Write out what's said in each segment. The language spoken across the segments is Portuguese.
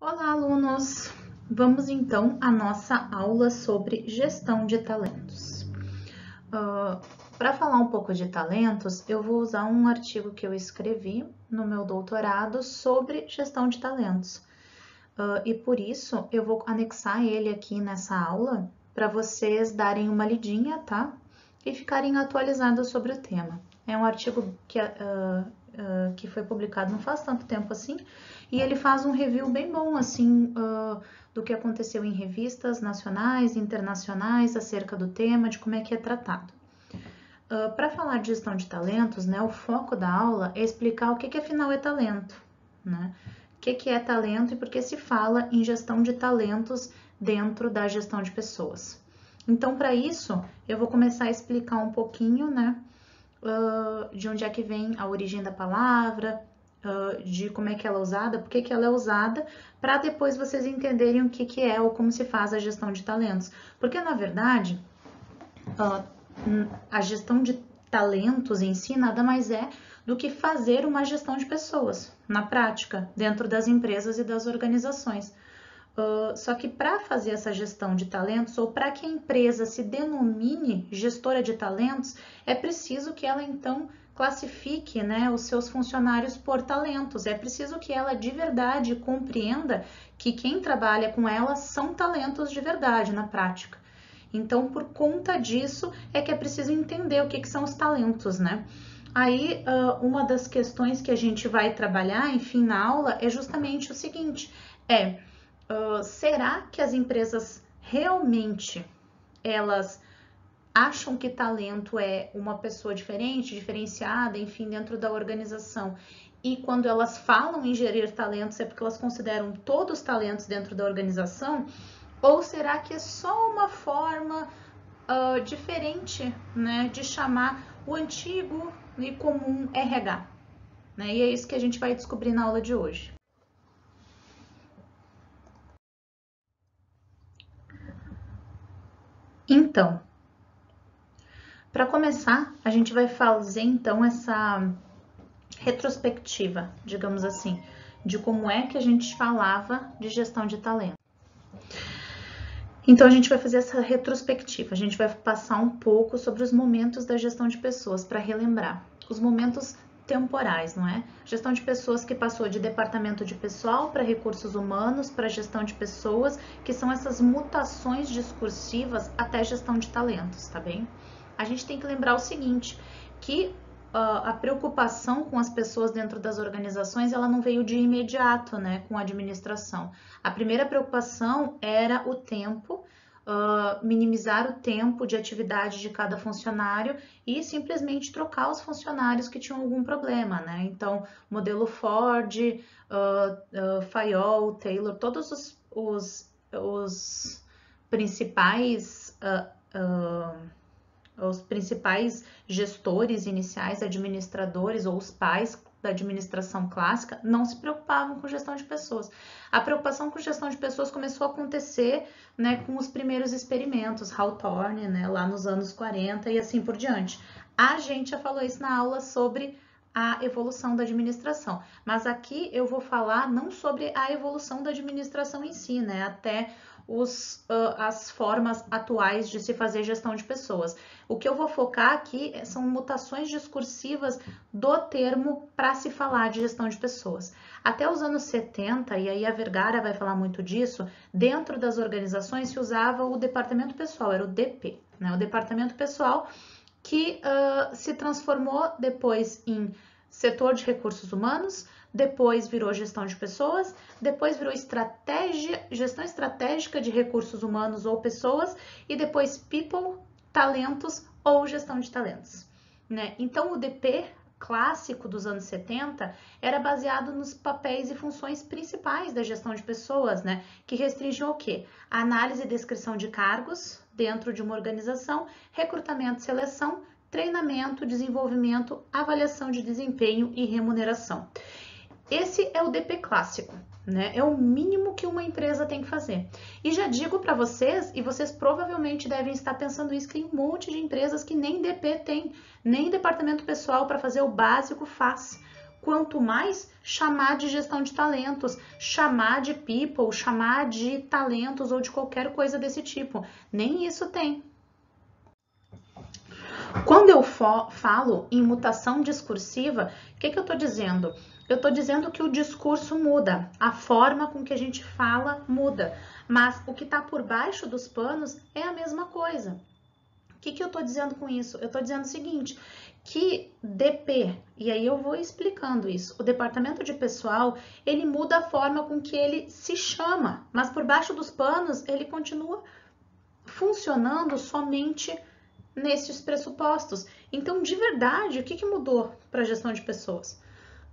Olá, alunos! Vamos então à nossa aula sobre gestão de talentos. Para falar um pouco de talentos, eu vou usar um artigo que eu escrevi no meu doutorado sobre gestão de talentos. E por isso eu vou anexar ele aqui nessa aula para vocês darem uma lidinha, tá? E ficarem atualizados sobre o tema. É um artigo que foi publicado não faz tanto tempo assim, e ele faz um review bem bom, assim, do que aconteceu em revistas nacionais e internacionais acerca do tema, de como é que é tratado. Para falar de gestão de talentos, né, o foco da aula é explicar o que afinal é talento, né? O que é talento e por que se fala em gestão de talentos dentro da gestão de pessoas. Então, para isso, eu vou começar a explicar um pouquinho, né, de onde é que vem a origem da palavra, de como é que ela é usada, por que ela é usada, para depois vocês entenderem o que é ou como se faz a gestão de talentos. Porque, na verdade, a gestão de talentos em si nada mais é do que fazer uma gestão de pessoas na prática, dentro das empresas e das organizações. Só que para fazer essa gestão de talentos, ou para que a empresa se denomine gestora de talentos, é preciso que ela então classifique, né, os seus funcionários por talentos. É preciso que ela de verdade compreenda que quem trabalha com ela são talentos de verdade na prática. Então, por conta disso, é que é preciso entender o que são os talentos, né? Aí, uma das questões que a gente vai trabalhar, enfim, na aula, é justamente o seguinte, será que as empresas realmente, elas acham que talento é uma pessoa diferente, diferenciada, enfim, dentro da organização? E quando elas falam em gerir talentos, é porque elas consideram todos os talentos dentro da organização? Ou será que é só uma forma diferente, né, de chamar o antigo e comum RH? Né? E é isso que a gente vai descobrir na aula de hoje. Então, para começar, a gente vai fazer então essa retrospectiva, digamos assim, de como é que a gente falava de gestão de talento. Então, a gente vai fazer essa retrospectiva, a gente vai passar um pouco sobre os momentos da gestão de pessoas para relembrar. Os momentos temporais, não é? Gestão de pessoas que passou de departamento de pessoal para recursos humanos, para gestão de pessoas, que são essas mutações discursivas até gestão de talentos, tá bem? A gente tem que lembrar o seguinte, que a preocupação com as pessoas dentro das organizações, ela não veio de imediato, né, com a administração. A primeira preocupação era o tempo, minimizar o tempo de atividade de cada funcionário e simplesmente trocar os funcionários que tinham algum problema, né? Então, modelo Ford, Fayol, Taylor, todos os principais gestores iniciais, administradores ou os pais da administração clássica não se preocupavam com gestão de pessoas. A preocupação com gestão de pessoas começou a acontecer, né, com os primeiros experimentos, Hawthorne, né, lá nos anos 40 e assim por diante. A gente já falou isso na aula sobre a evolução da administração, mas aqui eu vou falar não sobre a evolução da administração em si, né, até as formas atuais de se fazer gestão de pessoas. O que eu vou focar aqui são mutações discursivas do termo para se falar de gestão de pessoas. Até os anos 70, e aí a Vergara vai falar muito disso, dentro das organizações se usava o departamento pessoal, era o DP, né? O departamento pessoal que se transformou depois em setor de recursos humanos, depois virou gestão de pessoas, depois virou gestão estratégica de recursos humanos ou pessoas, e depois people, talentos ou gestão de talentos, né? Então, o DP clássico dos anos 70 era baseado nos papéis e funções principais da gestão de pessoas, né? Que restringiam o quê? A análise e descrição de cargos dentro de uma organização, recrutamento e seleção, treinamento, desenvolvimento, avaliação de desempenho e remuneração. Esse é o DP clássico, né? É o mínimo que uma empresa tem que fazer. E já digo para vocês, e vocês provavelmente devem estar pensando isso, que tem um monte de empresas que nem DP tem, nem departamento pessoal para fazer o básico faz. quanto mais chamar de gestão de talentos, chamar de people, chamar de talentos ou de qualquer coisa desse tipo. Nem isso tem. Quando eu falo em mutação discursiva, o que eu estou dizendo? Eu estou dizendo que o discurso muda, a forma com que a gente fala muda, mas o que está por baixo dos panos é a mesma coisa. O que eu estou dizendo com isso? Eu estou dizendo o seguinte, que DP, e aí eu vou explicando isso, o departamento de pessoal, ele muda a forma com que ele se chama, mas por baixo dos panos ele continua funcionando somente nesses pressupostos. Então, de verdade, o que mudou para a gestão de pessoas?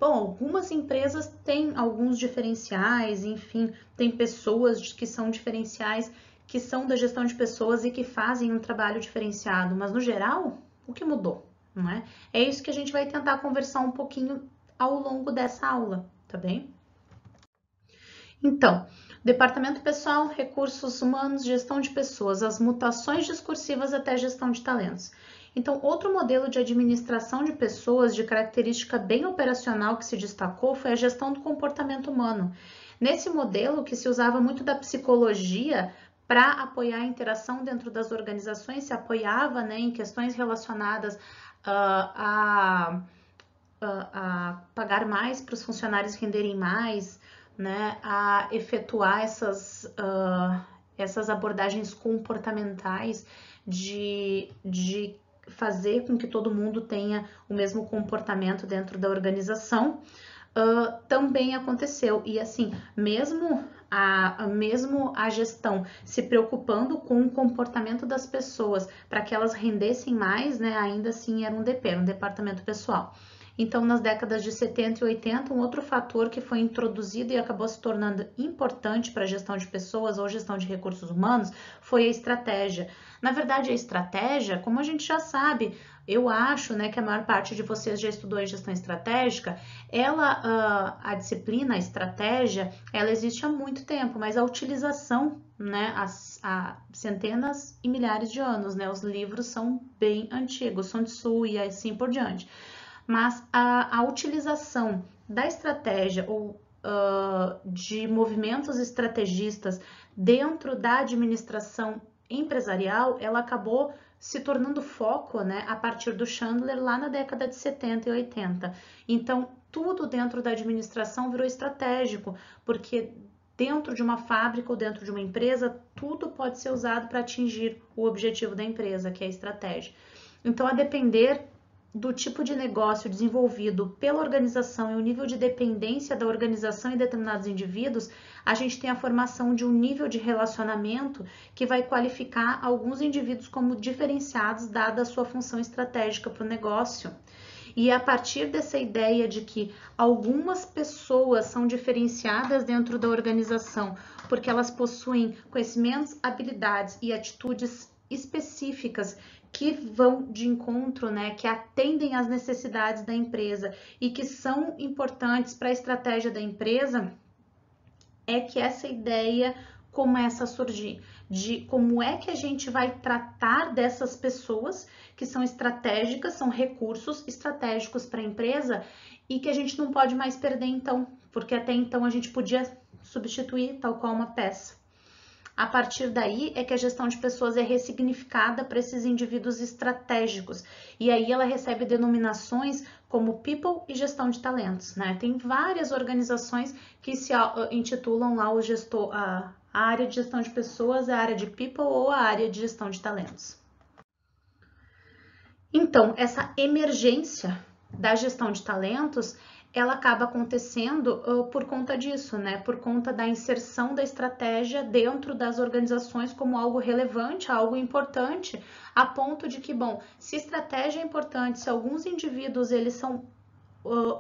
Bom, algumas empresas têm alguns diferenciais, enfim, tem pessoas que são diferenciais, que são da gestão de pessoas e que fazem um trabalho diferenciado, mas no geral, o que mudou, não é? É isso que a gente vai tentar conversar um pouquinho ao longo dessa aula, tá bem? Então, departamento pessoal, recursos humanos, gestão de pessoas, as mutações discursivas até gestão de talentos. Então, outro modelo de administração de pessoas de característica bem operacional que se destacou foi a gestão do comportamento humano. Nesse modelo, que se usava muito da psicologia para apoiar a interação dentro das organizações, se apoiava, né, em questões relacionadas a pagar mais para os funcionários renderem mais, né, a efetuar essas abordagens comportamentais de fazer com que todo mundo tenha o mesmo comportamento dentro da organização, também aconteceu. E assim, mesmo a gestão se preocupando com o comportamento das pessoas para que elas rendessem mais, né, ainda assim era um DP, um departamento pessoal. Então, nas décadas de 70 e 80, um outro fator que foi introduzido e acabou se tornando importante para a gestão de pessoas ou gestão de recursos humanos foi a estratégia. Na verdade, a estratégia, como a gente já sabe, eu acho, né, que a maior parte de vocês já estudou em gestão estratégica, a disciplina, a estratégia, ela existe há muito tempo, mas a utilização, né, há centenas e milhares de anos, né, os livros são bem antigos, Sun Tzu e assim por diante. Mas a utilização da estratégia ou de movimentos estrategistas dentro da administração empresarial, ela acabou se tornando foco, né, a partir do Chandler lá na década de 70 e 80. Então, tudo dentro da administração virou estratégico, porque dentro de uma fábrica ou dentro de uma empresa, tudo pode ser usado para atingir o objetivo da empresa, que é a estratégia. Então, a depender do tipo de negócio desenvolvido pela organização e o nível de dependência da organização em determinados indivíduos, a gente tem a formação de um nível de relacionamento que vai qualificar alguns indivíduos como diferenciados, dada a sua função estratégica para o negócio. E a partir dessa ideia de que algumas pessoas são diferenciadas dentro da organização porque elas possuem conhecimentos, habilidades e atitudes específicas que vão de encontro, né, que atendem às necessidades da empresa e que são importantes para a estratégia da empresa, é que essa ideia começa a surgir, de como é que a gente vai tratar dessas pessoas que são estratégicas, são recursos estratégicos para a empresa e que a gente não pode mais perder então, porque até então a gente podia substituir tal qual uma peça. A partir daí é que a gestão de pessoas é ressignificada para esses indivíduos estratégicos. E aí ela recebe denominações como people e gestão de talentos, né? Tem várias organizações que se intitulam lá o gestor, a área de gestão de pessoas, a área de people ou a área de gestão de talentos. Então, essa emergência da gestão de talentos, ela acaba acontecendo por conta disso, né? Por conta da inserção da estratégia dentro das organizações como algo relevante, algo importante, a ponto de que, bom, se estratégia é importante, se alguns indivíduos eles são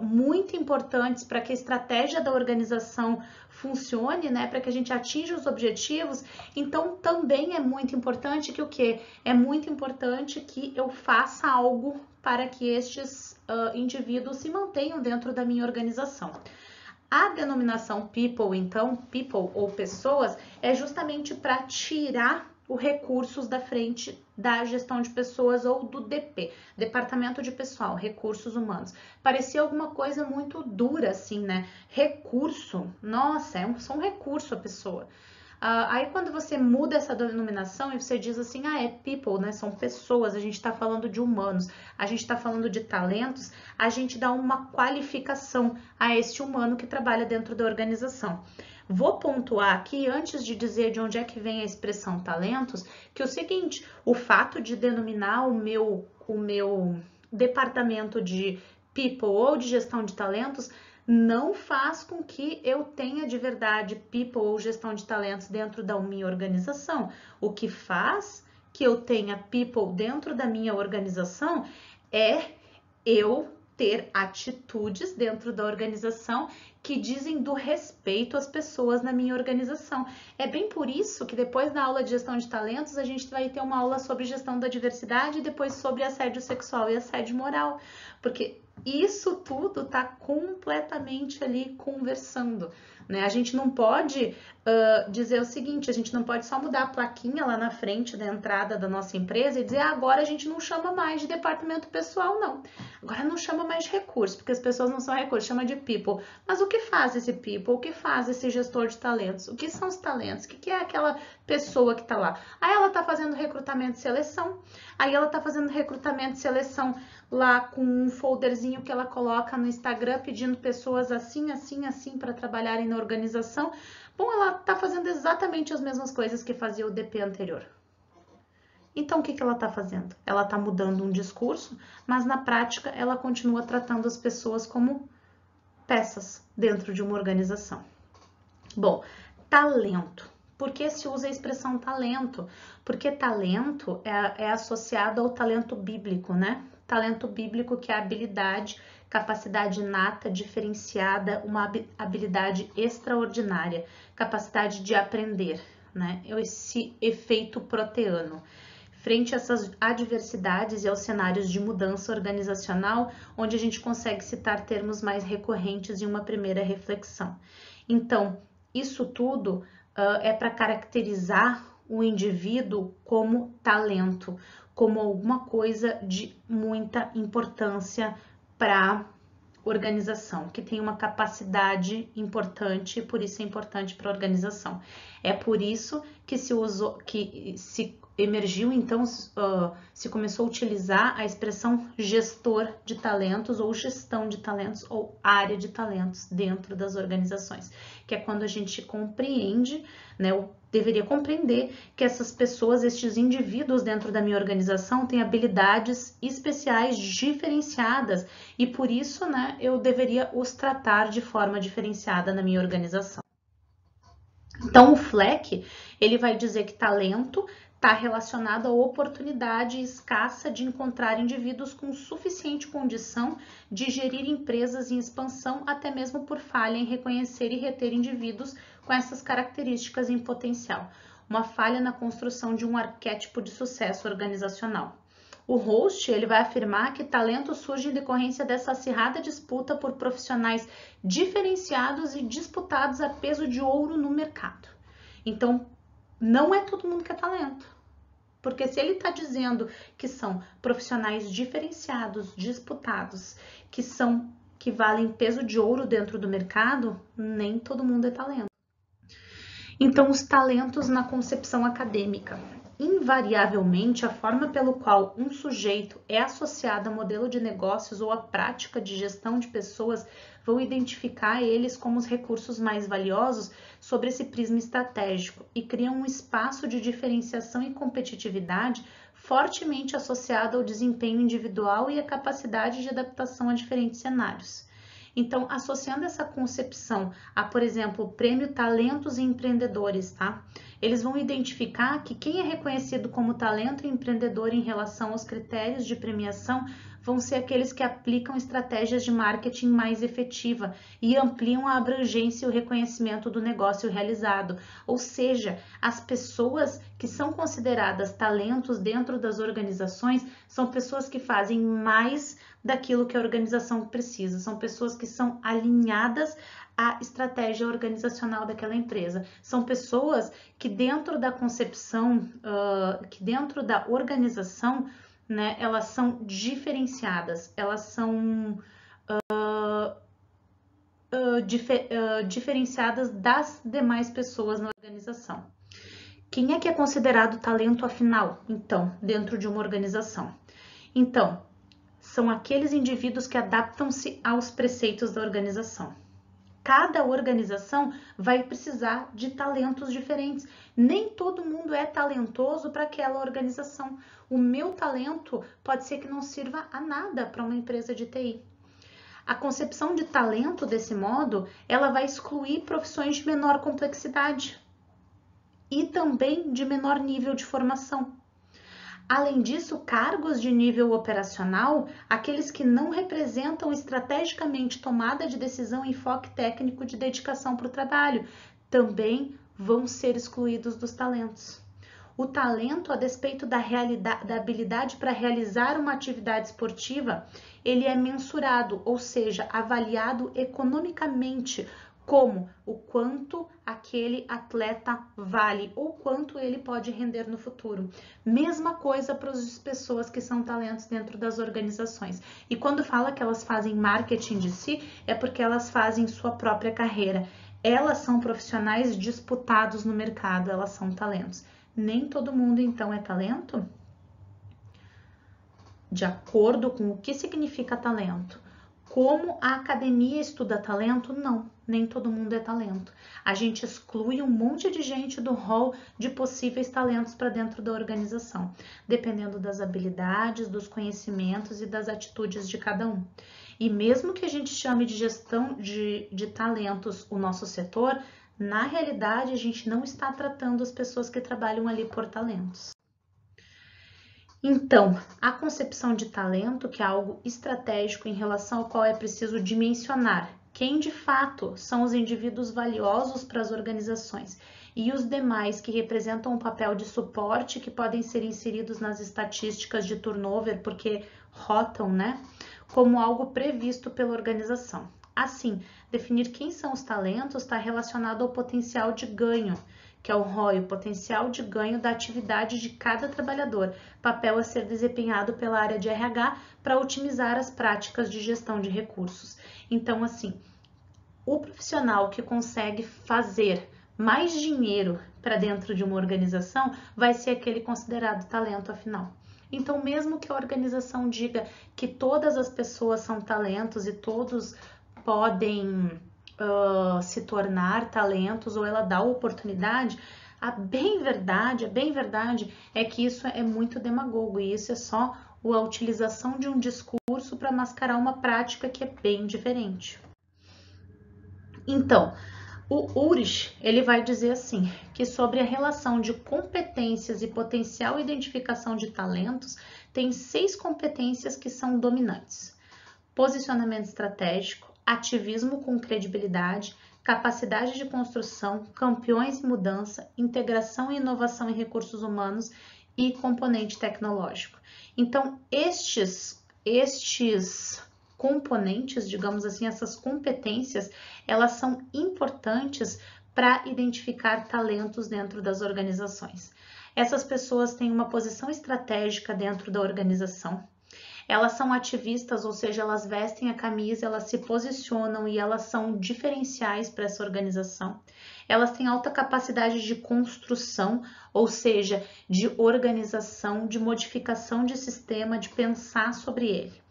muito importantes para que a estratégia da organização funcione, né, para que a gente atinja os objetivos, então também é muito importante que o quê? É muito importante que eu faça algo para que estes indivíduos se mantenham dentro da minha organização. A denominação people, então, people ou pessoas, é justamente para tirar o recursos da frente da gestão de pessoas ou do DP, Departamento de Pessoal, Recursos Humanos. Parecia alguma coisa muito dura, assim, né? Recurso, nossa, só um recurso a pessoa. Aí quando você muda essa denominação e você diz assim, é people, né? São pessoas, a gente está falando de humanos, a gente está falando de talentos, a gente dá uma qualificação a esse humano que trabalha dentro da organização. Vou pontuar aqui, antes de dizer de onde é que vem a expressão talentos, que é o seguinte, o fato de denominar o meu departamento de people ou de gestão de talentos não faz com que eu tenha de verdade people ou gestão de talentos dentro da minha organização. O que faz que eu tenha people dentro da minha organização é eu ter atitudes dentro da organização que dizem do respeito às pessoas na minha organização. É bem por isso que depois da aula de gestão de talentos, a gente vai ter uma aula sobre gestão da diversidade e depois sobre assédio sexual e assédio moral, porque isso tudo está completamente ali conversando, né? A gente não pode dizer o seguinte, a gente não pode só mudar a plaquinha lá na frente da entrada da nossa empresa e dizer, agora a gente não chama mais de departamento pessoal, não. Agora não chama mais de recurso, porque as pessoas não são recursos, chama de people. Mas o que faz esse people? O que faz esse gestor de talentos? O que são os talentos? O que é aquela pessoa que está lá? Aí ela está fazendo recrutamento e seleção, aí ela está fazendo recrutamento e seleção lá com um folderzinho que ela coloca no Instagram pedindo pessoas assim, assim, assim para trabalharem na organização. Bom, ela está fazendo exatamente as mesmas coisas que fazia o DP anterior. Então, o que ela está fazendo? Ela está mudando um discurso, mas na prática ela continua tratando as pessoas como peças dentro de uma organização. Bom, talento. Por que se usa a expressão talento? Porque talento é associado ao talento bíblico, né? Talento bíblico que é a habilidade, capacidade inata, diferenciada, uma habilidade extraordinária, capacidade de aprender, né? Esse efeito proteano. Frente a essas adversidades e aos cenários de mudança organizacional, onde a gente consegue citar termos mais recorrentes em uma primeira reflexão. Então, isso tudo é para caracterizar o indivíduo como talento, como alguma coisa de muita importância para a organização, que tem uma capacidade importante e por isso é importante para a organização. É por isso que se emergiu, então, se começou a utilizar a expressão gestor de talentos ou gestão de talentos ou área de talentos dentro das organizações, que é quando a gente compreende, né, ou deveria compreender que essas pessoas, estes indivíduos dentro da minha organização têm habilidades especiais, diferenciadas e por isso, né, eu deveria os tratar de forma diferenciada na minha organização. Então, o Fleck, ele vai dizer que talento está relacionado à oportunidade escassa de encontrar indivíduos com suficiente condição de gerir empresas em expansão, até mesmo por falha em reconhecer e reter indivíduos com essas características em potencial. Uma falha na construção de um arquétipo de sucesso organizacional. O Host, ele vai afirmar que talento surge em decorrência dessa acirrada disputa por profissionais diferenciados e disputados a peso de ouro no mercado. Então, não é todo mundo que é talento. Porque se ele está dizendo que são profissionais diferenciados, disputados, que valem peso de ouro dentro do mercado, nem todo mundo é talento. Então, os talentos na concepção acadêmica. Invariavelmente, a forma pelo qual um sujeito é associado a modelo de negócios ou a prática de gestão de pessoas vão identificar eles como os recursos mais valiosos sobre esse prisma estratégico e criam um espaço de diferenciação e competitividade fortemente associado ao desempenho individual e à capacidade de adaptação a diferentes cenários. Então, associando essa concepção a, por exemplo, o prêmio Talentos e Empreendedores, tá? Eles vão identificar que quem é reconhecido como talento e empreendedor em relação aos critérios de premiação vão ser aqueles que aplicam estratégias de marketing mais efetiva e ampliam a abrangência e o reconhecimento do negócio realizado. Ou seja, as pessoas que são consideradas talentos dentro das organizações são pessoas que fazem mais daquilo que a organização precisa, são pessoas que são alinhadas à estratégia organizacional daquela empresa, são pessoas que dentro da concepção, que dentro da organização, né, elas são diferenciadas, elas são diferenciadas das demais pessoas na organização. Quem é que é considerado talento afinal, então, dentro de uma organização? Então, são aqueles indivíduos que adaptam-se aos preceitos da organização. Cada organização vai precisar de talentos diferentes. Nem todo mundo é talentoso para aquela organização. O meu talento pode ser que não sirva a nada para uma empresa de TI. A concepção de talento, desse modo, ela vai excluir profissões de menor complexidade e também de menor nível de formação. Além disso, cargos de nível operacional, aqueles que não representam estrategicamente tomada de decisão e enfoque técnico de dedicação para o trabalho, também vão ser excluídos dos talentos. O talento, a despeito da habilidade para realizar uma atividade esportiva, ele é mensurado, ou seja, avaliado economicamente, como o quanto aquele atleta vale ou quanto ele pode render no futuro. Mesma coisa para as pessoas que são talentos dentro das organizações. E quando fala que elas fazem marketing de si, é porque elas fazem sua própria carreira. Elas são profissionais disputados no mercado, elas são talentos. Nem todo mundo, então, é talento? De acordo com o que significa talento. Como a academia estuda talento? Não, nem todo mundo é talento. A gente exclui um monte de gente do rol de possíveis talentos para dentro da organização, dependendo das habilidades, dos conhecimentos e das atitudes de cada um. E mesmo que a gente chame de gestão de talentos o nosso setor, na realidade a gente não está tratando as pessoas que trabalham ali por talentos. Então, a concepção de talento, que é algo estratégico em relação ao qual é preciso dimensionar quem de fato são os indivíduos valiosos para as organizações e os demais que representam um papel de suporte que podem ser inseridos nas estatísticas de turnover, porque rotam, né? Como algo previsto pela organização. Assim, definir quem são os talentos está relacionado ao potencial de ganho, que é o ROI, o potencial de ganho da atividade de cada trabalhador, papel a ser desempenhado pela área de RH para otimizar as práticas de gestão de recursos. Então, assim, o profissional que consegue fazer mais dinheiro para dentro de uma organização vai ser aquele considerado talento afinal. Então, mesmo que a organização diga que todas as pessoas são talentos e todos podem se tornar talentos ou ela dá oportunidade, a bem verdade é que isso é muito demagogo e isso é só a utilização de um discurso para mascarar uma prática que é bem diferente. Então, o Ulrich, ele vai dizer assim, que sobre a relação de competências e potencial identificação de talentos, tem 6 competências que são dominantes: posicionamento estratégico, ativismo com credibilidade, capacidade de construção, campeões em mudança, integração e inovação em recursos humanos e componente tecnológico. Então, estes componentes, digamos assim, essas competências, elas são importantes para identificar talentos dentro das organizações. Essas pessoas têm uma posição estratégica dentro da organização. Elas são ativistas, ou seja, elas vestem a camisa, elas se posicionam e elas são diferenciais para essa organização. Elas têm alta capacidade de construção, ou seja, de organização, de modificação de sistema, de pensar sobre ele.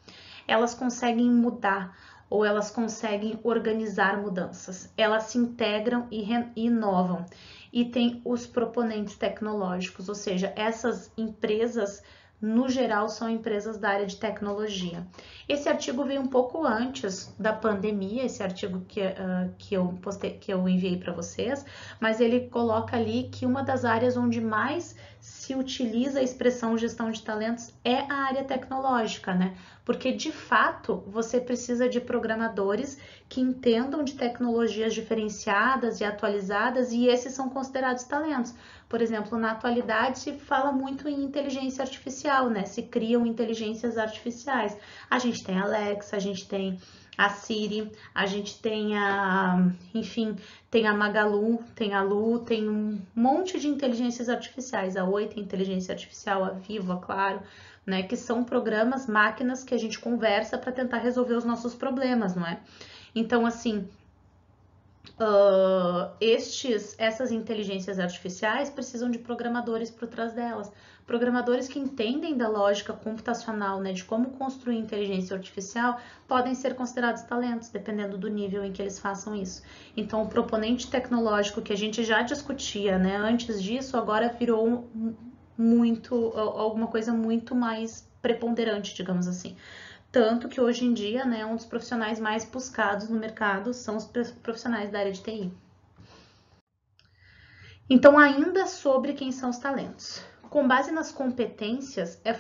Elas conseguem mudar ou elas conseguem organizar mudanças. Elas se integram e inovam. E tem os proponentes tecnológicos, ou seja, essas empresas no geral, são empresas da área de tecnologia. Esse artigo veio um pouco antes da pandemia, esse artigo que eu enviei para vocês, mas ele coloca ali que uma das áreas onde mais se utiliza a expressão gestão de talentos é a área tecnológica, né? Porque de fato você precisa de programadores que entendam de tecnologias diferenciadas e atualizadas, e esses são considerados talentos. Por exemplo, na atualidade se fala muito em inteligência artificial, né? Se criam inteligências artificiais. A gente tem a Alexa, a gente tem a Siri, a gente tem enfim, tem a Magalu, tem a Lu, tem um monte de inteligências artificiais. A Oi tem inteligência artificial, a Vivo, claro, né? Que são programas, máquinas que a gente conversa para tentar resolver os nossos problemas, não é? Então, assim, essas inteligências artificiais precisam de programadores por trás delas. Programadores que entendem da lógica computacional, né, de como construir inteligência artificial, podem ser considerados talentos, dependendo do nível em que eles façam isso. Então, o proponente tecnológico que a gente já discutia, né, antes disso, agora virou alguma coisa muito mais preponderante, digamos assim. Tanto que hoje em dia, né, um dos profissionais mais buscados no mercado são os profissionais da área de TI. Então, ainda sobre quem são os talentos. Com base nas competências, é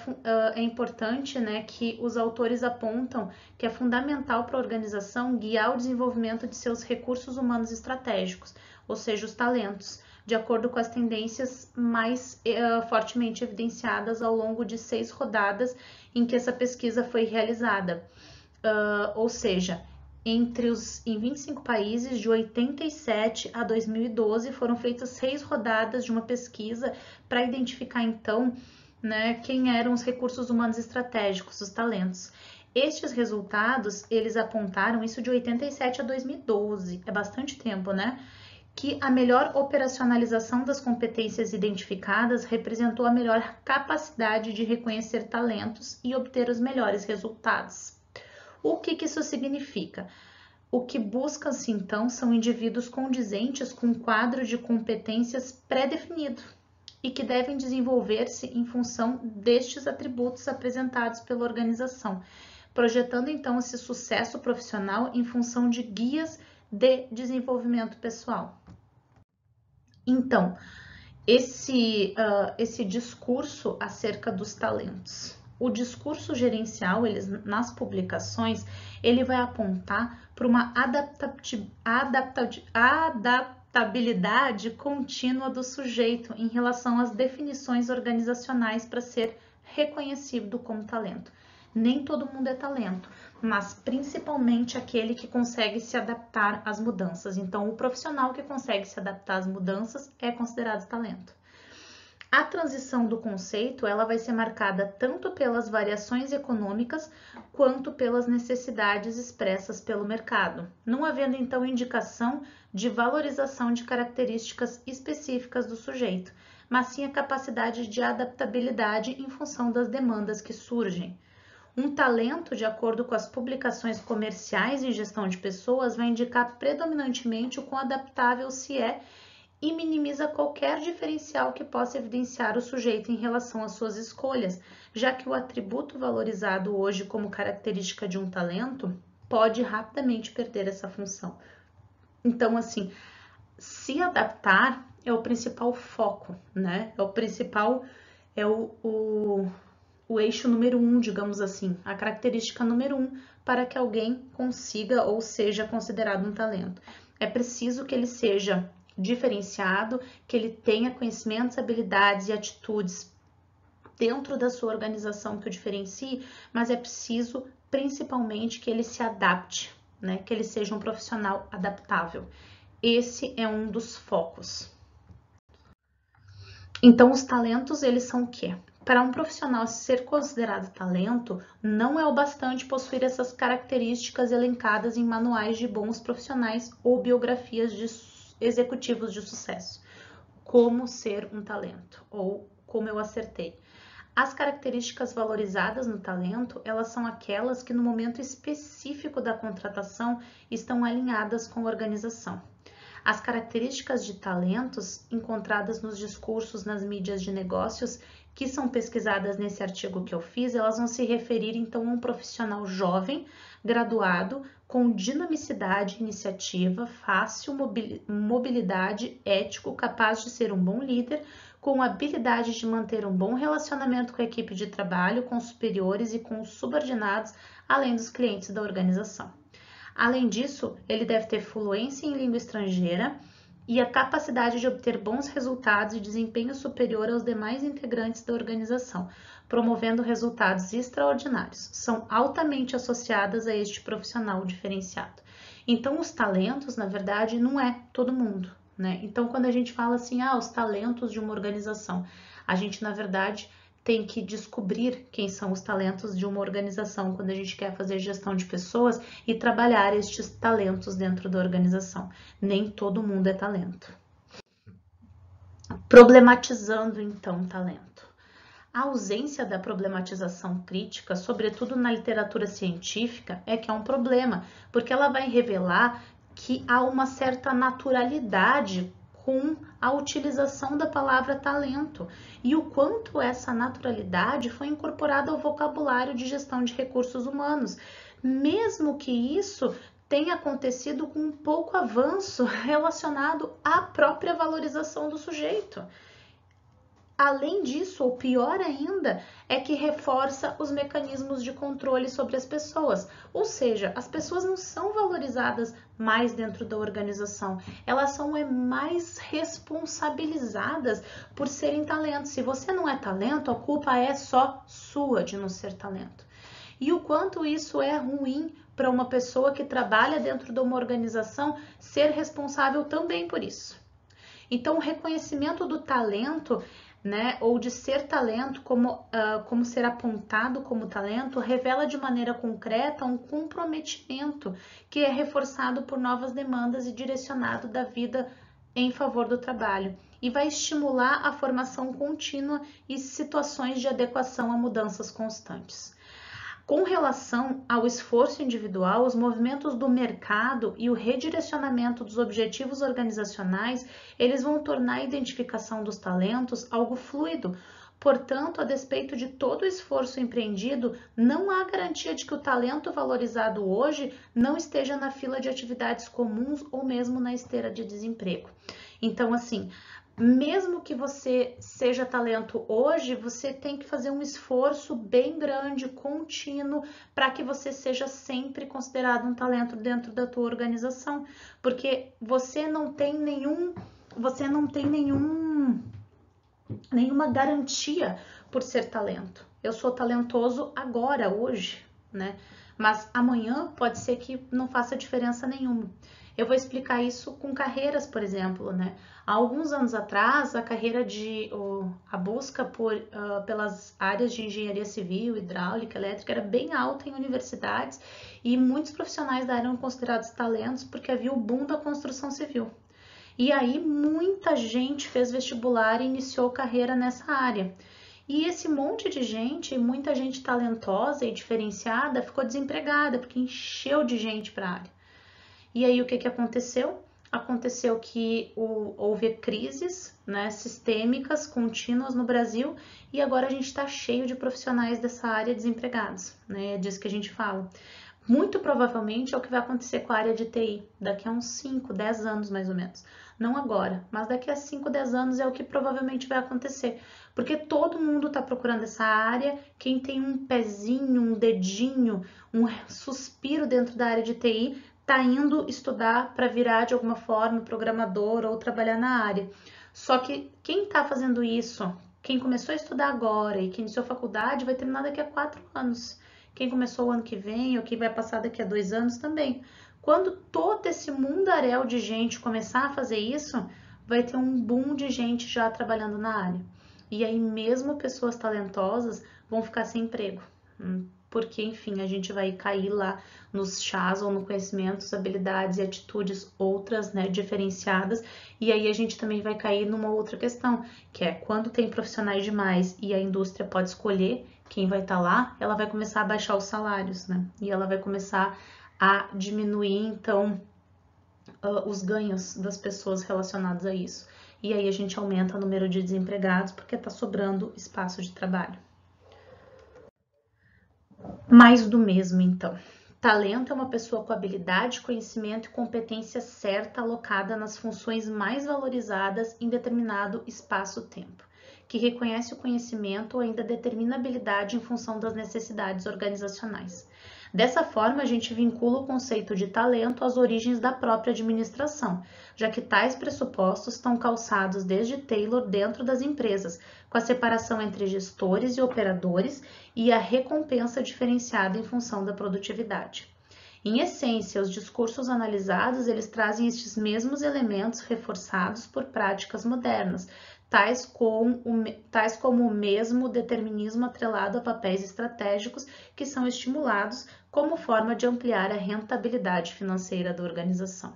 importante, né, que os autores apontam que é fundamental para a organização guiar o desenvolvimento de seus recursos humanos estratégicos, ou seja, os talentos, de acordo com as tendências mais fortemente evidenciadas ao longo de 6 rodadas em que essa pesquisa foi realizada. Ou seja, em 25 países, de 87 a 2012, foram feitas 6 rodadas de uma pesquisa para identificar, então, né, quem eram os recursos humanos estratégicos, os talentos. Estes resultados, eles apontaram, isso de 87 a 2012, é bastante tempo, né? Que a melhor operacionalização das competências identificadas representou a melhor capacidade de reconhecer talentos e obter os melhores resultados. O que isso significa? O que busca-se, então, são indivíduos condizentes com um quadro de competências pré-definido e que devem desenvolver-se em função destes atributos apresentados pela organização, projetando, então, esse sucesso profissional em função de guias de desenvolvimento pessoal. Então, esse discurso acerca dos talentos. O discurso gerencial, nas publicações, ele vai apontar para uma adaptabilidade contínua do sujeito em relação às definições organizacionais para ser reconhecido como talento. Nem todo mundo é talento, mas principalmente aquele que consegue se adaptar às mudanças. Então, o profissional que consegue se adaptar às mudanças é considerado talento. A transição do conceito, ela vai ser marcada tanto pelas variações econômicas quanto pelas necessidades expressas pelo mercado, não havendo então indicação de valorização de características específicas do sujeito, mas sim a capacidade de adaptabilidade em função das demandas que surgem. Um talento, de acordo com as publicações comerciais em gestão de pessoas, vai indicar predominantemente o quão adaptável se é e minimiza qualquer diferencial que possa evidenciar o sujeito em relação às suas escolhas, já que o atributo valorizado hoje como característica de um talento pode rapidamente perder essa função. Então, assim, se adaptar é o principal foco, né? É o eixo número 1, digamos assim, a característica número 1 para que alguém consiga ou seja considerado um talento. É preciso que ele seja diferenciado, que ele tenha conhecimentos, habilidades e atitudes dentro da sua organização que o diferencie, mas é preciso principalmente que ele se adapte, né? Que ele seja um profissional adaptável. Esse é um dos focos. Então, os talentos, eles são o quê? Para um profissional ser considerado talento, não é o bastante possuir essas características elencadas em manuais de bons profissionais ou biografias de executivos de sucesso. Como ser um talento, ou como eu acertei. As características valorizadas no talento, elas são aquelas que no momento específico da contratação estão alinhadas com a organização. As características de talentos encontradas nos discursos nas mídias de negócios, que são pesquisadas nesse artigo que eu fiz, elas vão se referir então a um profissional jovem, graduado, com dinamicidade, iniciativa, fácil mobilidade, ético, capaz de ser um bom líder, com habilidade de manter um bom relacionamento com a equipe de trabalho, com os superiores e com os subordinados, além dos clientes da organização. Além disso, ele deve ter fluência em língua estrangeira e a capacidade de obter bons resultados e desempenho superior aos demais integrantes da organização, promovendo resultados extraordinários. São altamente associadas a este profissional diferenciado. Então, os talentos, na verdade, não é todo mundo, né? Então, quando a gente fala assim, os talentos de uma organização, a gente, na verdade, tem que descobrir quem são os talentos de uma organização quando a gente quer fazer gestão de pessoas e trabalhar estes talentos dentro da organização. Nem todo mundo é talento. Problematizando, então, talento. A ausência da problematização crítica, sobretudo na literatura científica, é que é um problema, porque ela vai revelar que há uma certa naturalidade com a utilização da palavra talento e o quanto essa naturalidade foi incorporada ao vocabulário de gestão de recursos humanos, mesmo que isso tenha acontecido com um pouco avanço relacionado à própria valorização do sujeito. Além disso, ou pior ainda, é que reforça os mecanismos de controle sobre as pessoas. Ou seja, as pessoas não são valorizadas mais dentro da organização, elas são mais responsabilizadas por serem talentos. Se você não é talento, a culpa é só sua de não ser talento. E o quanto isso é ruim para uma pessoa que trabalha dentro de uma organização ser responsável também por isso. Então, o reconhecimento do talento, né, ou de ser talento, como ser apontado como talento, revela de maneira concreta um comprometimento que é reforçado por novas demandas e direcionado da vida em favor do trabalho, e vai estimular a formação contínua e situações de adequação a mudanças constantes. Com relação ao esforço individual, os movimentos do mercado e o redirecionamento dos objetivos organizacionais, eles vão tornar a identificação dos talentos algo fluido. Portanto, a despeito de todo o esforço empreendido, não há garantia de que o talento valorizado hoje não esteja na fila de atividades comuns ou mesmo na esteira de desemprego. Então, assim, mesmo que você seja talento hoje, você tem que fazer um esforço bem grande, contínuo, para que você seja sempre considerado um talento dentro da tua organização, porque você não tem nenhuma garantia por ser talento. Eu sou talentoso agora, hoje, né? Mas amanhã pode ser que não faça diferença nenhuma. Eu vou explicar isso com carreiras, por exemplo, né? Há alguns anos atrás, a busca pelas áreas de engenharia civil, hidráulica, elétrica era bem alta em universidades e muitos profissionais da área eram considerados talentos porque havia o boom da construção civil. E aí muita gente fez vestibular e iniciou carreira nessa área. E esse monte de gente, muita gente talentosa e diferenciada, ficou desempregada porque encheu de gente para a área. E aí o que aconteceu? Aconteceu que houve crises, né, sistêmicas, contínuas no Brasil, e agora a gente está cheio de profissionais dessa área desempregados, né? É disso que a gente fala. Muito provavelmente é o que vai acontecer com a área de TI daqui a uns 5, 10 anos mais ou menos. Não agora, mas daqui a 5, 10 anos é o que provavelmente vai acontecer. Porque todo mundo está procurando essa área, quem tem um pezinho, um dedinho, um suspiro dentro da área de TI, está indo estudar para virar de alguma forma programador ou trabalhar na área. Só que quem está fazendo isso, quem começou a estudar agora e quem iniciou a faculdade, vai terminar daqui a 4 anos. Quem começou o ano que vem ou quem vai passar daqui a 2 anos também. Quando todo esse mundaréu de gente começar a fazer isso, vai ter um boom de gente já trabalhando na área. E aí mesmo pessoas talentosas vão ficar sem emprego. Porque, enfim, a gente vai cair lá nos chás ou no conhecimentos, habilidades e atitudes outras, né, diferenciadas. E aí a gente também vai cair numa outra questão, que é quando tem profissionais demais e a indústria pode escolher quem vai estar lá, ela vai começar a baixar os salários, né? E ela vai começar a diminuir, então, os ganhos das pessoas relacionados a isso. E aí a gente aumenta o número de desempregados porque está sobrando espaço de trabalho. Mais do mesmo, então. Talento é uma pessoa com habilidade, conhecimento e competência certa alocada nas funções mais valorizadas em determinado espaço-tempo, que reconhece o conhecimento ou ainda determina a habilidade em função das necessidades organizacionais. Dessa forma, a gente vincula o conceito de talento às origens da própria administração, já que tais pressupostos estão calçados desde Taylor dentro das empresas, com a separação entre gestores e operadores e a recompensa diferenciada em função da produtividade. Em essência, os discursos analisados, eles trazem estes mesmos elementos reforçados por práticas modernas, tais como o mesmo determinismo atrelado a papéis estratégicos que são estimulados como forma de ampliar a rentabilidade financeira da organização.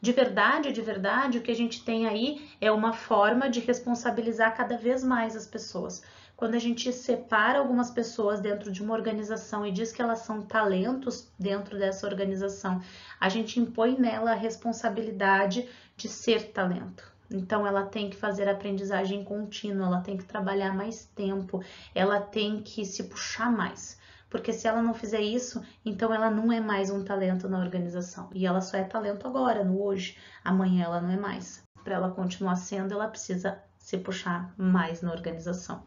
De verdade, o que a gente tem aí é uma forma de responsabilizar cada vez mais as pessoas. Quando a gente separa algumas pessoas dentro de uma organização e diz que elas são talentos dentro dessa organização, a gente impõe nela a responsabilidade de ser talento. Então, ela tem que fazer aprendizagem contínua, ela tem que trabalhar mais tempo, ela tem que se puxar mais. Porque se ela não fizer isso, então ela não é mais um talento na organização. E ela só é talento agora, no hoje. Amanhã ela não é mais. Para ela continuar sendo, ela precisa se puxar mais na organização.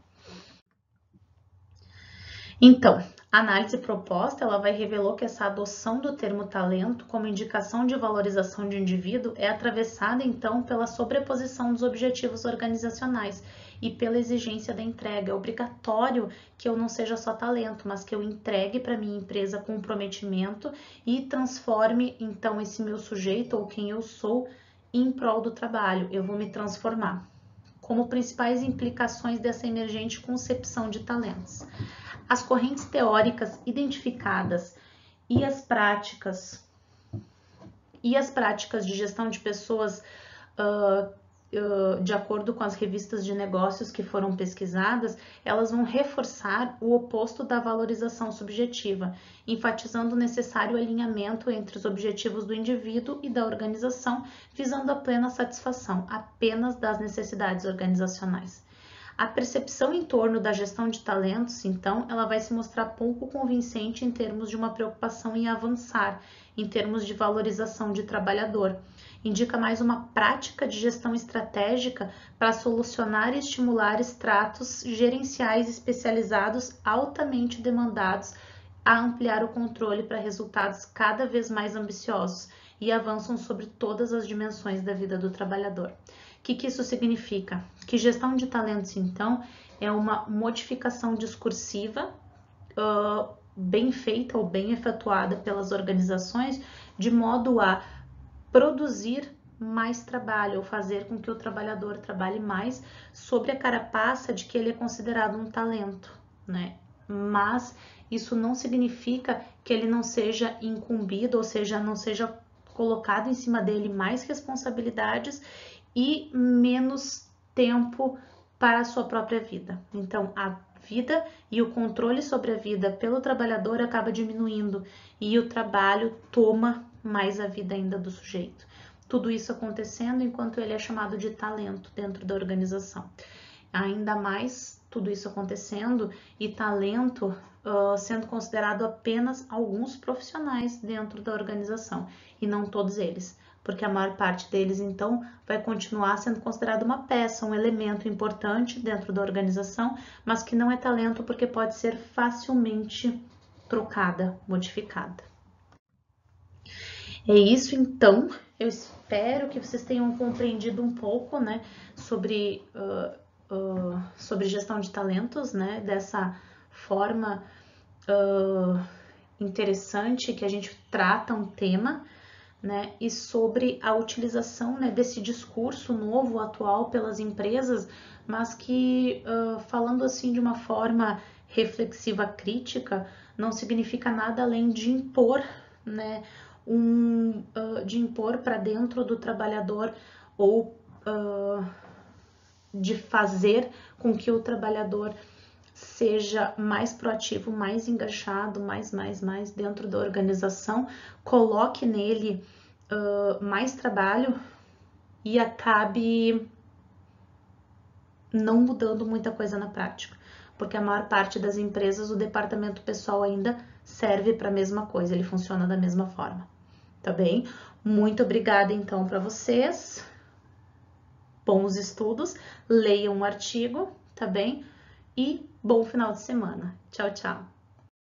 Então, a análise proposta, ela revelou que essa adoção do termo talento como indicação de valorização de um indivíduo é atravessada, então, pela sobreposição dos objetivos organizacionais e pela exigência da entrega. É obrigatório que eu não seja só talento, mas que eu entregue para minha empresa comprometimento e transforme, então, esse meu sujeito ou quem eu sou em prol do trabalho. Eu vou me transformar. Como principais implicações dessa emergente concepção de talentos. As correntes teóricas identificadas e as práticas de gestão de pessoas, de acordo com as revistas de negócios que foram pesquisadas, elas vão reforçar o oposto da valorização subjetiva, enfatizando o necessário alinhamento entre os objetivos do indivíduo e da organização, visando a plena satisfação apenas das necessidades organizacionais. A percepção em torno da gestão de talentos, então, ela vai se mostrar pouco convincente em termos de uma preocupação em avançar, em termos de valorização de trabalhador. Indica mais uma prática de gestão estratégica para solucionar e estimular estratos gerenciais especializados altamente demandados a ampliar o controle para resultados cada vez mais ambiciosos e avançam sobre todas as dimensões da vida do trabalhador. O que isso significa? Que gestão de talentos, então, é uma modificação discursiva bem feita ou bem efetuada pelas organizações, de modo a produzir mais trabalho, ou fazer com que o trabalhador trabalhe mais, sobre a carapaça de que ele é considerado um talento, né? Mas isso não significa que ele não seja incumbido, ou seja, não seja colocado em cima dele mais responsabilidades e menos tempo para a sua própria vida. Então, a vida e o controle sobre a vida pelo trabalhador acaba diminuindo e o trabalho toma mais a vida ainda do sujeito. Tudo isso acontecendo enquanto ele é chamado de talento dentro da organização. Ainda mais tudo isso acontecendo e talento sendo considerado apenas alguns profissionais dentro da organização e não todos eles. Porque a maior parte deles, então, vai continuar sendo considerado uma peça, um elemento importante dentro da organização, mas que não é talento porque pode ser facilmente trocada, modificada. É isso, então. Eu espero que vocês tenham compreendido um pouco, né, sobre gestão de talentos, né, dessa forma interessante que a gente trata um tema, né, e sobre a utilização, né, desse discurso novo, atual pelas empresas, mas que, falando assim de uma forma reflexiva, crítica, não significa nada além de impor, né, de impor para dentro do trabalhador ou de fazer com que o trabalhador seja mais proativo, mais engajado, mais dentro da organização, coloque nele mais trabalho e acabe não mudando muita coisa na prática, porque a maior parte das empresas o departamento pessoal ainda serve para a mesma coisa, ele funciona da mesma forma, tá bem? Muito obrigada então para vocês, bons estudos, leiam um artigo, tá bem? E bom final de semana. Tchau, tchau.